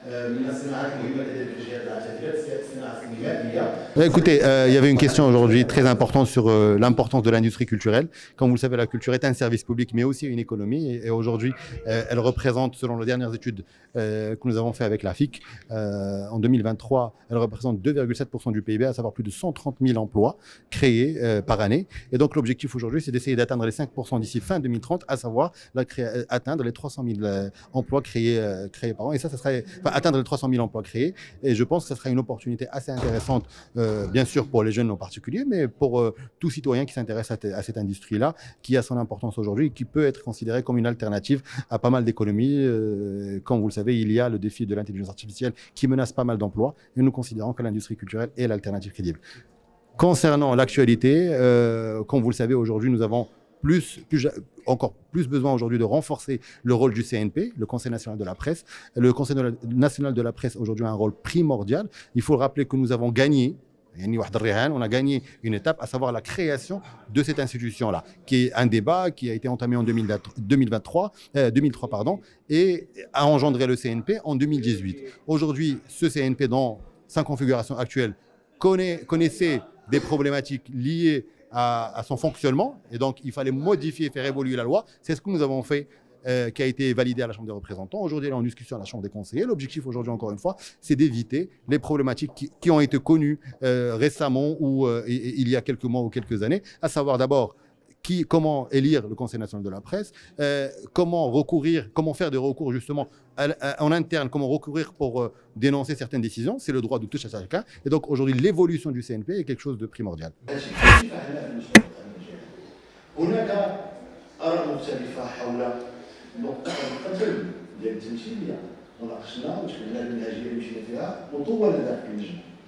من الصناعات المهمه لدى الاتجاهات العاطفيه الصناعه السينمائيه. Écoutez, il y avait une question aujourd'hui très importante sur l'importance de l'industrie culturelle. Comme vous le savez, la culture est un service public, mais aussi une économie. Et aujourd'hui, elle représente, selon les dernières études que nous avons fait avec la FIC, en 2023, elle représente 2,7% du PIB, à savoir plus de 130 000 emplois créés par année. Et donc, l'objectif aujourd'hui, c'est d'essayer d'atteindre les 5% d'ici fin 2030, à savoir atteindre les 300 000 emplois créés par an. Et ça serait, enfin, atteindre les 300 000 emplois créés. Et je pense que ce sera une opportunité assez intéressante, bien sûr pour les jeunes en particulier, mais pour tout citoyen qui s'intéresse à cette industrie-là, qui a son importance aujourd'hui et qui peut être considérée comme une alternative à pas mal d'économies. Comme vous le savez, il y a le défi de l'intelligence artificielle qui menace pas mal d'emplois et nous considérons que l'industrie culturelle est l'alternative crédible. Concernant l'actualité, comme vous le savez, aujourd'hui, nous avons encore plus besoin aujourd'hui de renforcer le rôle du CNP, le Conseil national de la presse. Le Conseil national de la presse aujourd'hui a un rôle primordial. Il faut rappeler que nous avons gagné. On a gagné une étape, à savoir la création de cette institution-là, qui est un débat qui a été entamé en 2003 pardon, et a engendré le CNP en 2018. Aujourd'hui, ce CNP, dans sa configuration actuelle, connaissait des problématiques liées à son fonctionnement, et donc il fallait modifier, faire évoluer la loi. C'est ce que nous avons fait, qui a été validé à la Chambre des représentants. Aujourd'hui, elle est en discussion à la Chambre des conseillers. L'objectif aujourd'hui, encore une fois, c'est d'éviter les problématiques qui ont été connues récemment ou il y a quelques mois ou quelques années, à savoir d'abord comment élire le Conseil national de la presse, comment faire des recours justement en interne, comment recourir pour dénoncer certaines décisions. C'est le droit de tout à chacun. Et donc aujourd'hui, l'évolution du CNP est quelque chose de primordial. هناك آراء مختلفة حول نقطة القتل ديال التمثيلية وناقشنا وتكلمنا المنهجية اللي مشينا فيها وطول ذاك اللجنة.